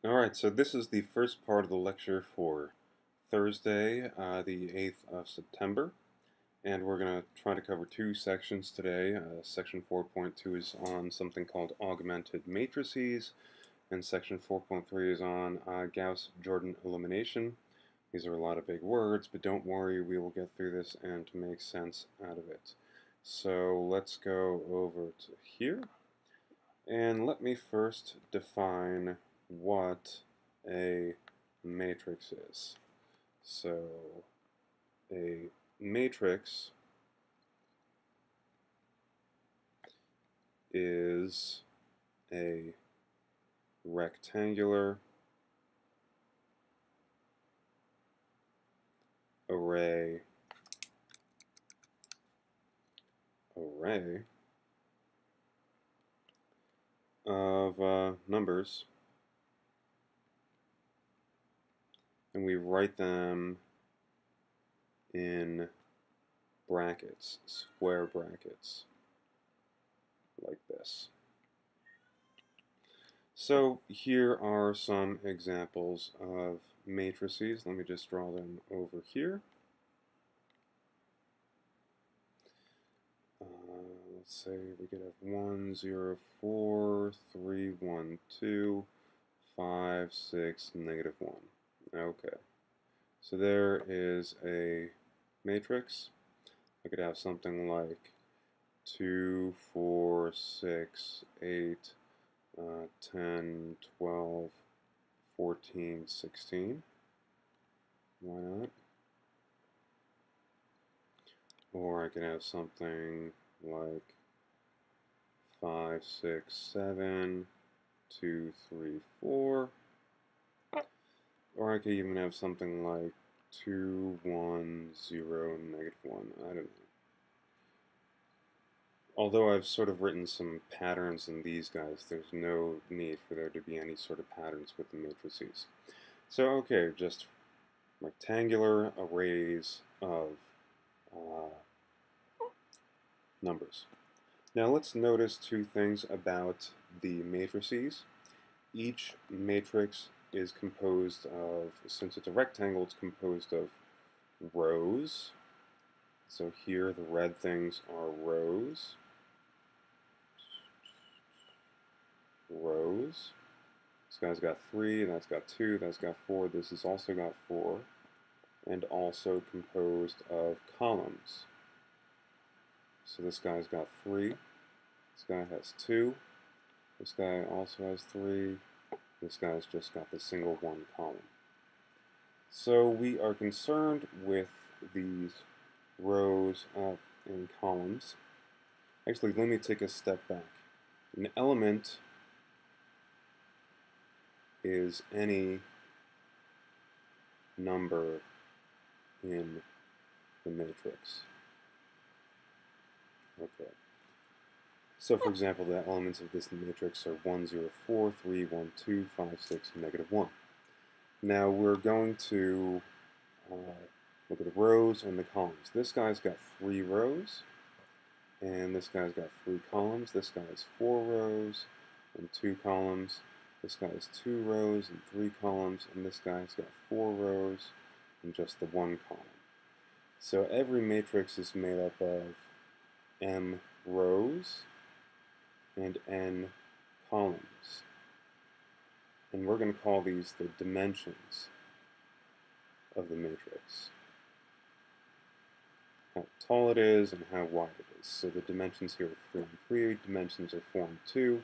Alright, so this is the first part of the lecture for Thursday, the 8th of September, and we're going to try to cover two sections today. Section 4.2 is on something called augmented matrices, and Section 4.3 is on Gauss-Jordan elimination. These are a lot of big words, but don't worry, we will get through this and make sense out of it. So let's go over to here. And let me first define what a matrix is. So a matrix is a rectangular array of numbers, and we write them in brackets, square brackets, like this. So here are some examples of matrices. Let me just draw them over here. Let's say we could have 1, 0, 4, 3, 1, 2, 5, 6, negative 1. Okay, so there is a matrix. I could have something like 2, 4, 6, 8, 10, 12, 14, 16. Why not? Or I could have something like 5, 6, 7, 2, 3, 4. Or I could even have something like 2, 1, 0, negative 1. I don't know. Although I've sort of written some patterns in these guys, there's no need for there to be any sort of patterns with the matrices. So, okay, just rectangular arrays of numbers. Now let's notice two things about the matrices. Each matrix is composed of, since it's a rectangle, it's composed of rows. So here the red things are rows. Rows. This guy's got 3, that's got 2, that's got 4, this has also got 4, and also composed of columns. So this guy's got 3, this guy has 2, this guy also has 3, this guy's just got the single one column. So we are concerned with these rows and columns. Actually, let me take a step back. An element is any number in the matrix. Okay. So for example, the elements of this matrix are 1, 0, 4, 3, 1, 2, 5, 6, and negative 1. Now we're going to look at the rows and the columns. This guy's got 3 rows, and this guy's got 3 columns. This guy has 4 rows and 2 columns. This guy has 2 rows and 3 columns, and this guy's got 4 rows and just the 1 column. So every matrix is made up of m rows and n columns. And we're going to call these the dimensions of the matrix. How tall it is and how wide it is. So the dimensions here are 3 and 3, dimensions are 4 and 2.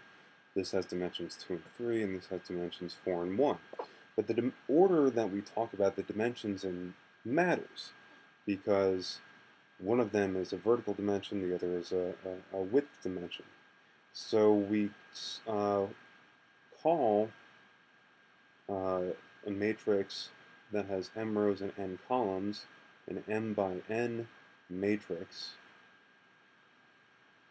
This has dimensions 2 and 3, and this has dimensions 4 and 1. But the order that we talk about the dimensions in matters, because one of them is a vertical dimension, the other is a width dimension. So we call a matrix that has m rows and n columns an m by n matrix,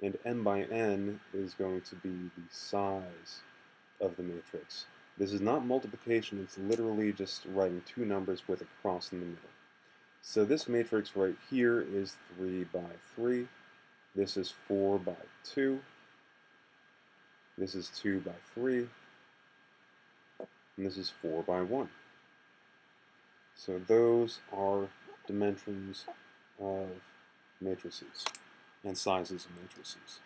and m by n is going to be the size of the matrix. This is not multiplication, it's literally just writing two numbers with a cross in the middle. So this matrix right here is 3 by 3, this is 4 by 2, this is 2 by 3, and this is 4 by 1. So those are dimensions of matrices and sizes of matrices.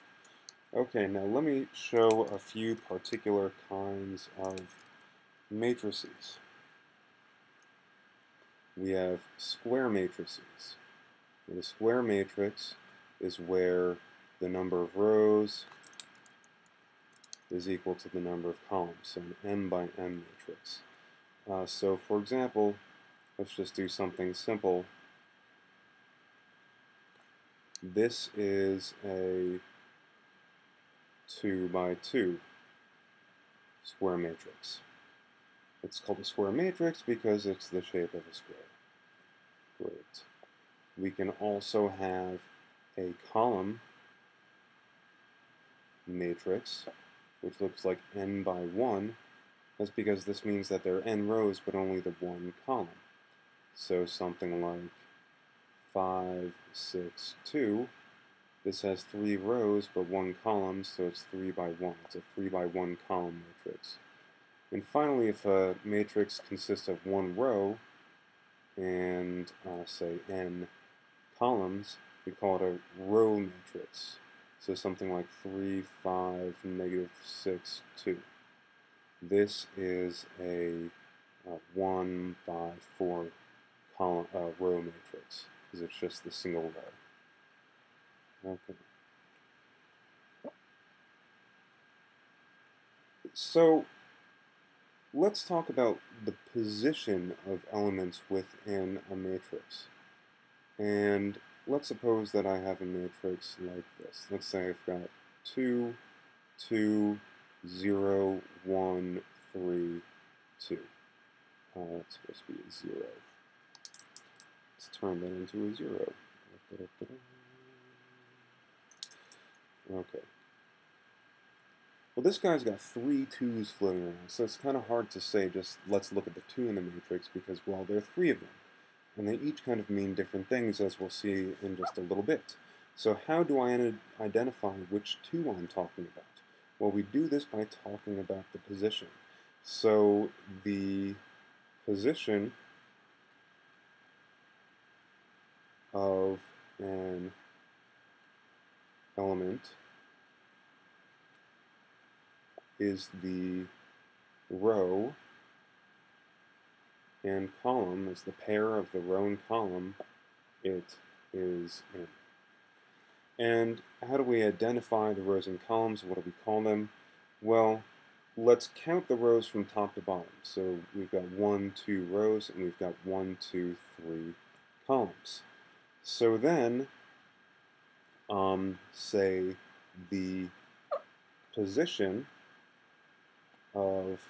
Okay, now let me show a few particular kinds of matrices. We have square matrices. And a square matrix is where the number of rows is equal to the number of columns, so an m by m matrix. So for example, let's just do something simple. This is a 2 by 2 square matrix. It's called a square matrix because it's the shape of a square. Great. We can also have a column matrix, which looks like n by 1. That's because this means that there are n rows, but only the one column. So something like 5, 6, 2. This has 3 rows, but 1 column, so it's 3 by 1. It's a 3 by 1 column matrix. And finally, if a matrix consists of 1 row and, say, n columns, we call it a row matrix. So something like 3, 5, negative 6, 2. This is a 1 by 4 column, row matrix, because it's just the single row. Okay. So let's talk about the position of elements within a matrix. And let's suppose that I have a matrix like this. Let's say I've got 2, 2, 0, 1, 3, 2. That's supposed to be a 0. Let's turn that into a 0. Okay. Well, this guy's got 3 2's floating around, so it's kind of hard to say just let's look at the 2 in the matrix because, well, there are 3 of them. And they each kind of mean different things, as we'll see in just a little bit. So how do I identify which 2 I'm talking about? Well, we do this by talking about the position. So the position of an element is the row and column, is the pair of the row and column it is in. And how do we identify the rows and columns? What do we call them? Well, let's count the rows from top to bottom. So we've got 1, 2 rows, and we've got 1, 2, 3 columns. So then, say the position of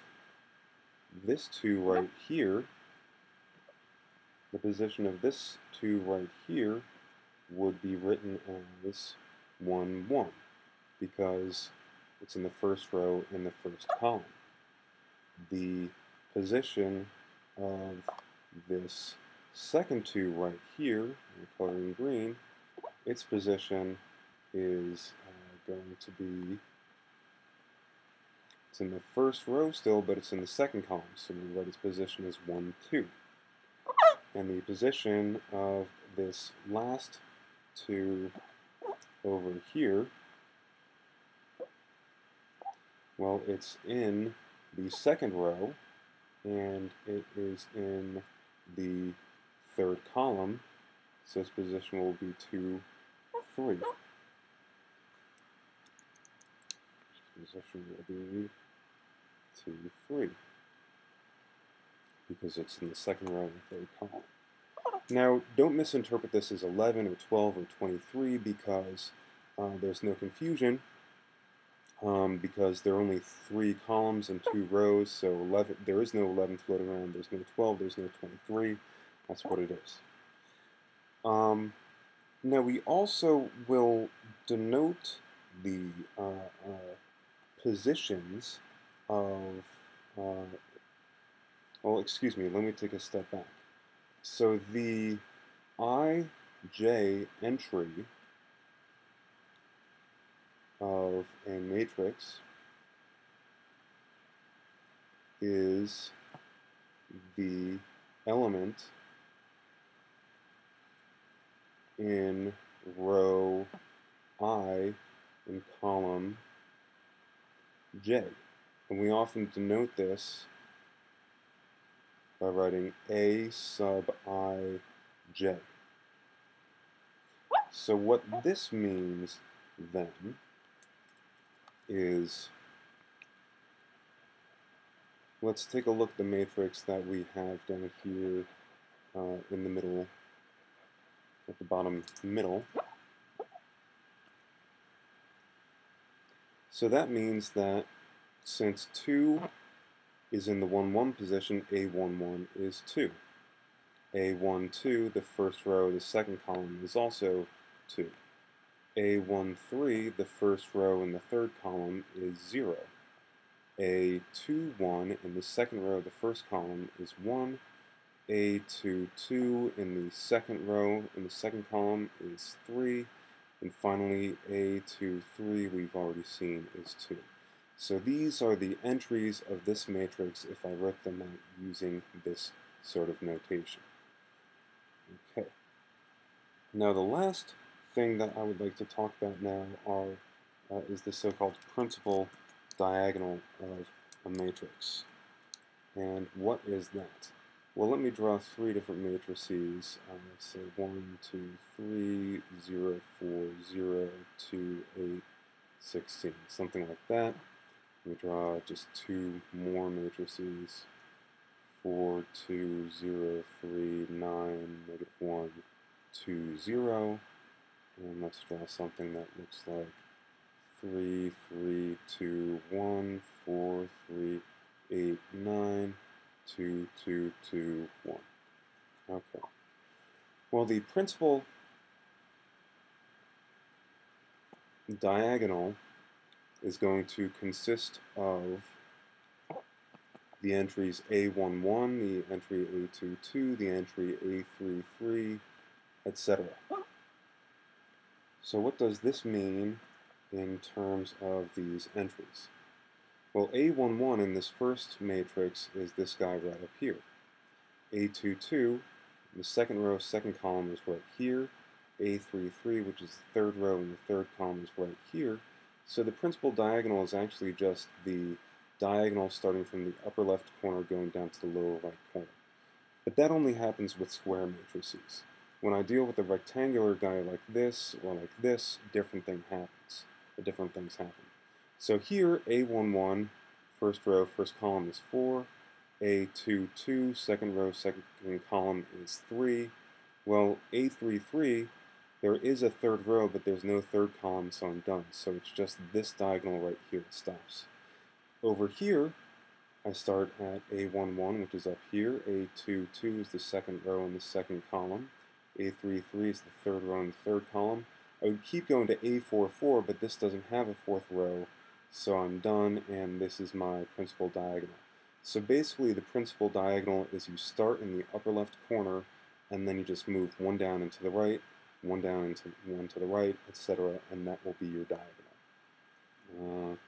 this 2 right here, the position of this 2 right here would be written as 1, 1 because it's in the first row in the first column. The position of this second 2 right here, the color in green, its position is going to be, it's in the first row still, but it's in the second column, so we write its position as 1, 2. And the position of this last 2 over here, well, it's in the second row, and it is in the third column, so its position will be 2, 3. Its position will be 2, 3, because it's in the second row and the third column. Now, don't misinterpret this as 11 or 12 or 23 because there's no confusion. Because there are only 3 columns and 2 rows, so 11, there is no 11 floating around, there's no 12, there's no 23. That's what it is. Now we also will denote the positions of, well, excuse me, let me take a step back. So the ij entry of a matrix is the element in row I in column J. And we often denote this by writing A sub I J. So what this means then is, let's take a look at the matrix that we have down here in the middle, at the bottom middle. So that means that since 2 is in the 1, 1 position, A11 is 2. A12, the first row of the second column, is also 2. A13, the first row in the third column, is 0. A21 in the second row of the first column is 1. A22 in the second row in the second column is 3. And finally, A23 we've already seen is 2. So these are the entries of this matrix if I wrote them out using this sort of notation. Okay. Now the last thing that I would like to talk about now is the so-called principal diagonal of a matrix. And what is that? Well, let me draw 3 different matrices. So 1, 2, 3, 0, 4, 0, 2, 8, 16, something like that. Let me draw just 2 more matrices. 4, 2, 0, 3, 9, -1, 2, 0. And let's draw something that looks like 3, 3, 2, 1, 4, 3, 8, 9, 2, 2, 2, 1. Okay. Well, the principal diagonal is going to consist of the entries A11, the entry A22, the entry A33, etc. So what does this mean in terms of these entries? Well, A11 in this first matrix is this guy right up here. A22, the second row, second column is right here. A33, which is the third row in the third column, is right here. So the principal diagonal is actually just the diagonal starting from the upper left corner going down to the lower right corner. But that only happens with square matrices. When I deal with a rectangular guy like this or like this, different things happen. So here, A11, first row, first column is 4. A22, second row, second column is 3. Well, A33, there is a third row, but there's no third column, so I'm done. So it's just this diagonal right here that stops. Over here, I start at A11, which is up here. A22 is the second row in the second column. A33 is the third row in the third column. I would keep going to A44, but this doesn't have a fourth row, so I'm done, and this is my principal diagonal. So basically, the principal diagonal is you start in the upper left corner, and then you just move one down and to the right, one down and one to the right, etc., and that will be your diagonal.